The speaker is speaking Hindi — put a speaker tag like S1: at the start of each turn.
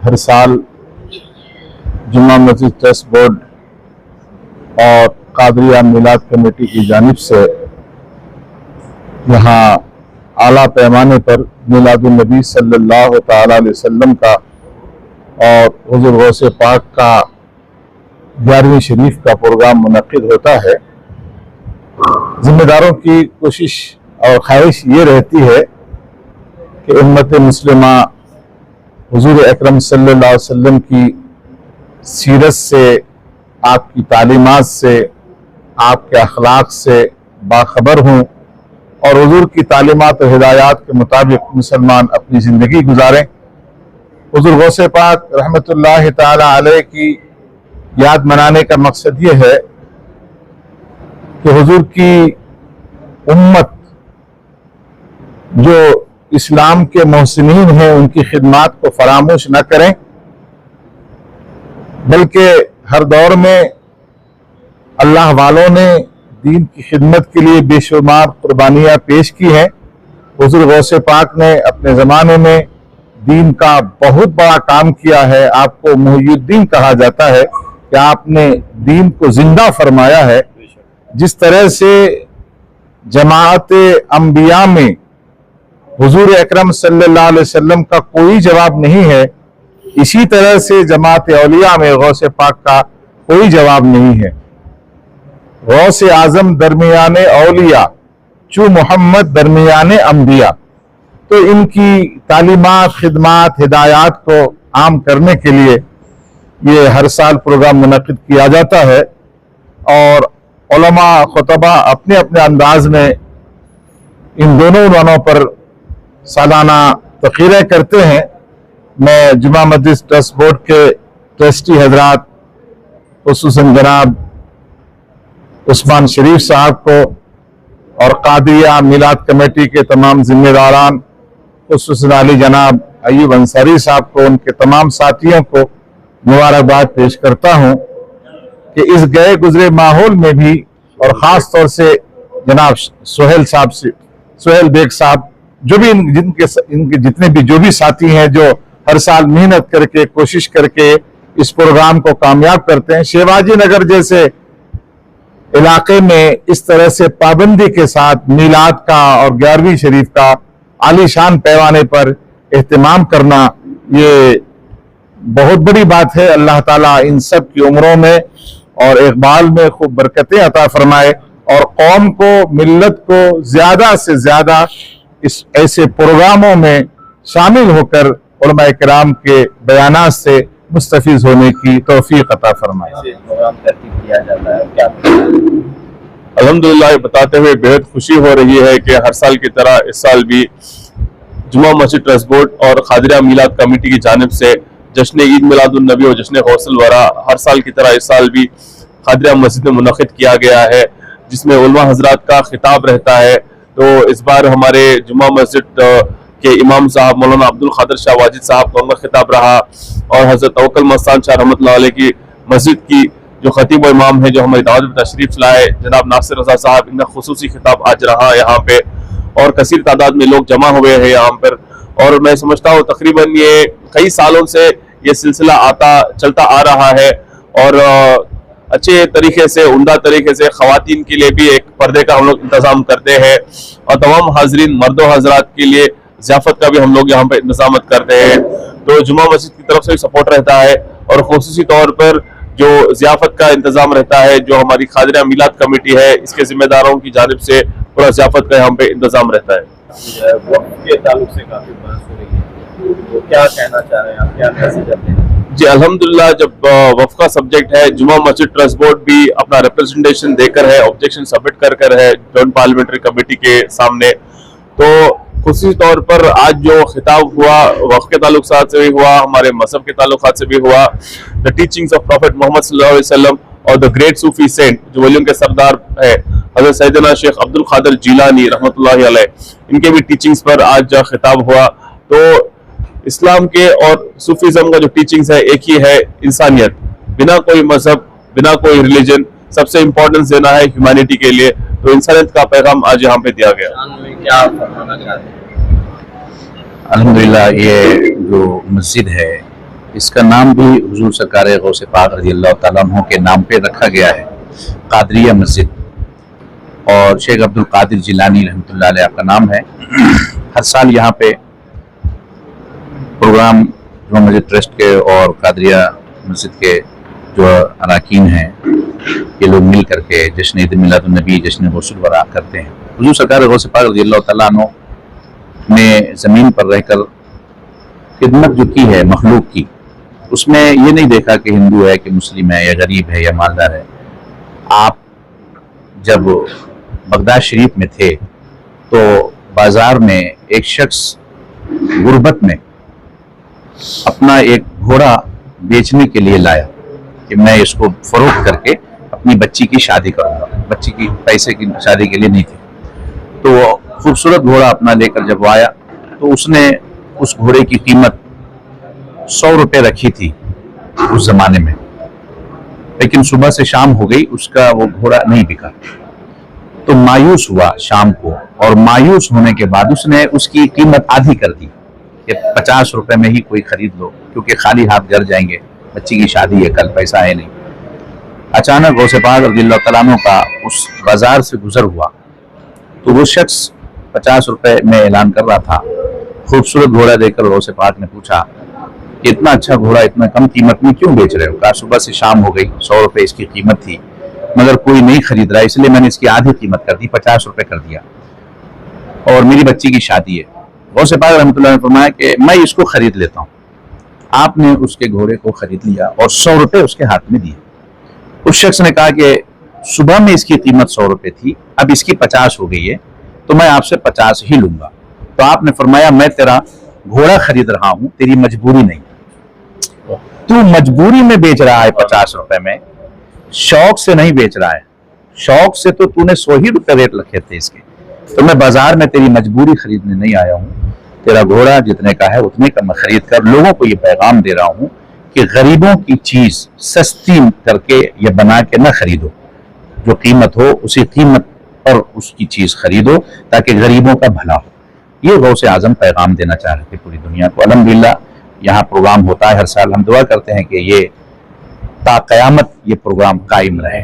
S1: हर साल जुम्मा मस्जिद ट्रस्ट बोर्ड और कादरिया मिलाद कमेटी की जानिब से यहाँ आला पैमाने पर मिलादुन नबी सल्लल्लाहु ताला अलैहि वसल्लम का और हुज़ूर गौसे पाक का 11वीं शरीफ का प्रोग्राम मुनक़िद होता है। जिम्मेदारों की कोशिश और ख्वाहिश ये रहती है कि उम्मत मुस्लिमा हुज़ूर अकरम सल्लल्लाहु अलैहि वसल्लम की सीरत से, आपकी तालीमात से, आपके अखलाक से बाखबर हूँ और हुज़ूर की तालीमात और हिदायत के मुताबिक मुसलमान अपनी ज़िंदगी गुजारें। हुज़ूर गौसे पाक रहमतुल्लाहि ताला अलैह की याद मनाने का मकसद ये है कि हुज़ूर की उम्मत जो इस्लाम के मोहसिनीन हैं उनकी खिदमत को फरामोश न करें, बल्कि हर दौर में अल्लाह वालों ने दीन की खिदमत के लिए बेशुमार कुर्बानियाँ पेश की हैं। हुज़ूर गौसे पाक ने अपने ज़माने में दीन का बहुत बड़ा काम किया है। आपको मुहय्यिद्दीन कहा जाता है कि आपने दीन को जिंदा फरमाया है। जिस तरह से जमाअत अंबिया में हुज़ूर अकरम सल्लल्लाहु अलैहि वसल्लम का कोई जवाब नहीं है, इसी तरह से जमात औलिया में गौसे पाक का कोई जवाब नहीं है। गौसे आजम दरमियाने औलिया चू मोहम्मद दरमियाने अंबिया। तो इनकी तालीमात, खिदमात, हिदायत को आम करने के लिए ये हर साल प्रोग्राम मुनक़िद किया जाता है और उलमा खुतबा अपने अपने अंदाज में इन दोनों उन्वानों पर सालाना तक़रीरें करते हैं। मैं जुम्मा मस्जिद ट्रस्ट बोर्ड के ट्रस्टी हजरात, खुसूसन जनाब उस्मान शरीफ साहब को और कादरिया मिलाद कमेटी के तमाम जिम्मेदारान, खुसूसन अली जनाब अयूब अंसारी साहब को, उनके तमाम साथियों को मुबारकबाद पेश करता हूँ कि इस गए गुजरे माहौल में भी और ख़ास तौर से जनाब सुहेल बेग साहब, जो भी इनके जितने भी जो भी साथी हैं जो हर साल मेहनत करके, कोशिश करके इस प्रोग्राम को कामयाब करते हैं। शिवाजी नगर जैसे इलाके में इस तरह से पाबंदी के साथ मीलाद का और 11वीं शरीफ का आलीशान पैमाने पर एहतमाम करना ये बहुत बड़ी बात है। अल्लाह ताला इन सब की उम्रों में और इकबाल में खूब बरकतें अता फरमाए और कौम को, मिल्लत को ज्यादा से ज्यादा इस ऐसे प्रोग्रामों में शामिल होकर उलमा किराम के बयानात से मुस्तफीज होने की तौफीक अता फरमाए।
S2: अल्हम्दुलिल्लाह बताते हुए बेहद खुशी हो रही है कि हर साल की तरह इस साल भी जुम्मा मस्जिद ट्रस्ट बोर्ड और कादरिया मिलाद कमेटी की जानिब से जश्न ईद मिलादुन नबी और जश्न गौसल वरा हर साल की तरह इस साल भी कादरिया मस्जिद में मुनक़िद किया गया है, जिसमें उलमा हजरात का खिताब रहता है। तो इस बार हमारे जुम्मा मस्जिद के इमाम साहब मौलाना अब्दुल क़ादिर शाह वाजिद साहब का उनका खिताब रहा और हज़रत तवक्कुल मस्तान शाह रहमतुल्लाह अलैह की मस्जिद की जो खतीब इमाम है, जो हमारी दावत में तशरीफ लाए, जनाब नासिर रज़ा साहब, इनका खुसूसी खिताब आज रहा यहाँ पे और कसीर तादाद में लोग जमा हुए हैं यहाँ पर। और मैं समझता हूँ तकरीबन ये कई सालों से ये सिलसिला चलता आ रहा है और अच्छे तरीके से, उम्दा तरीके से ख़वातीन के लिए भी एक पर्दे का हम लोग इंतज़ाम करते हैं और तमाम हाजरीन मर्दों हजरात के लिए ज़ियाफ़त का भी हम लोग यहाँ पे इंतज़ाम करते हैं। तो जुम्मा मस्जिद की तरफ से भी सपोर्ट रहता है और खुसूसी तौर पर जो ज़ियाफ़त का इंतज़ाम रहता है, जो हमारी कादरिया मिलाद कमेटी है, इसके जिम्मेदारों की जानिब से पूरा ज़ियाफ़त का यहाँ पे इंतज़ाम रहता है।
S3: वक्फ के ताल्लुक से काफ़ी बहस हो रही है, तो क्या कहना चाह रहे हैं आप, क्या मैसेज देते हैं?
S2: जी अल्हम्दुलिल्लाह, जब वक्फ का सब्जेक्ट है, जुम्मा मस्जिद ट्रस्ट बोर्ड भी अपना रिप्रेजेंटेशन देकर है, ऑब्जेक्शन सबमिट कर है जॉइंट पार्लियामेंट्री कमेटी के सामने। तो खुसूसी तौर पर आज जो खिताब हुआ वक्फ के ताल्लुकात से भी हुआ, हमारे मजहब के ताल्लुकात से भी हुआ, the teachings of prophet Muhammad सल्लल्लाहु अलैहि वसल्लम और द ग्रेट सूफी सेंट जो वलियों के सरदार है हज़रत सैयदना शेख अब्दुल क़ादिर जिलानी रहमतुल्लाहि अलैह, इनके भी टीचिंग्स पर आज खिताब हुआ। तो इस्लाम के और सूफीज़म का जो टीचिंग्स है एक ही है, इंसानियत, बिना कोई मजहब, बिना कोई रिलीजन, सबसे इम्पोर्टेंस देना है ह्यूमैनिटी के लिए। तो इंसानियत का पैगाम आज यहाँ पे दिया गया।
S3: अल्हम्दुलिल्लाह, ये जो मस्जिद है
S4: इसका नाम भी हुजूर सरकार गौसे पाक रज़ी अल्लाह तआला अन्हु के नाम पे रखा गया है, कादरिया मस्जिद। और शेख अब्दुल कादिर जिलानी रहमतुल्लाह अलैह का नाम है। हर साल यहाँ पे प्रोग्राम जुमा मस्जिद ट्रस्ट के और कादरिया मस्जिद के जो अरकान हैं ये लोग मिल करके जश्न ईद मिलादुन नबी, जश्न गुस्ल वगैरह करते हैं। हुजूर सरकार गौसे पाक रज़ी अल्लाह तआला अन्हु ने ज़मीन पर रहकर खिदमत जो की है मखलूक की, उसमें ये नहीं देखा कि हिंदू है कि मुस्लिम है या गरीब है या मालदार है। आप जब बगदाद शरीफ में थे तो बाजार में एक शख्स गुर्बत में अपना एक घोड़ा बेचने के लिए लाया कि मैं इसको फरोख्त करके अपनी बच्ची की शादी करूंगा। बच्ची की पैसे की शादी के लिए नहीं थी, तो वो खूबसूरत घोड़ा अपना लेकर जब आया तो उसने उस घोड़े की कीमत 100 रुपये रखी थी उस जमाने में, लेकिन सुबह से शाम हो गई, उसका वो घोड़ा नहीं बिका। तो मायूस हुआ शाम को, और मायूस होने के बाद उसने उसकी कीमत आधी कर दी कि 50 रुपए में ही कोई खरीद लो, क्योंकि खाली हाथ घर जाएंगे, बच्ची की शादी है कल, पैसा है नहीं। अचानक गौसे पाक रज़ियल्लाहु तआला अन्हु का उस बाजार से गुजर हुआ तो वो शख्स 50 रुपए में ऐलान कर रहा था। खूबसूरत घोड़ा देखकर गौसे पाक ने पूछा कि इतना अच्छा घोड़ा इतना कम कीमत में क्यों बेच रहे हो? कहा सुबह से शाम हो गई, 100 रुपए इसकी कीमत थी, मगर कोई नहीं खरीद रहा, इसलिए मैंने इसकी आधी कीमत कर दी, 50 रुपए कर दिया, और मेरी बच्ची की शादी है। गौसे पाक रहमतुल्लाह ने फरमाया कि मैं इसको खरीद लेता हूँ। आपने उसके घोड़े को खरीद लिया और 100 रुपए उसके हाथ में दिए। उस शख्स ने कहा कि सुबह में इसकी कीमत 100 रुपए थी, अब इसकी 50 हो गई है, तो मैं आपसे 50 ही लूंगा। तो आपने फरमाया मैं तेरा घोड़ा खरीद रहा हूं, तेरी मजबूरी नहीं। तू मजबूरी में बेच रहा है 50 रुपए में, शौक से नहीं बेच रहा है। शौक से तो तूने 100 ही रुपए रेट रखे थे इसके, तो मैं बाजार में तेरी मजबूरी खरीदने नहीं आया हूँ। तेरा घोड़ा जितने का है उतने का मैं खरीद कर लोगों को ये पैगाम दे रहा हूँ कि गरीबों की चीज सस्ती करके या बना के ना खरीदो, जो कीमत हो उसी कीमत पर उसकी चीज खरीदो ताकि गरीबों का भला हो। ये गौसे आजम पैगाम देना चाह रहे थे पूरी दुनिया को। अल्हम्दुलिल्लाह यहाँ प्रोग्राम होता है हर साल, हम दुआ करते हैं कि ये ता क़यामत ये प्रोग्राम कायम रहे।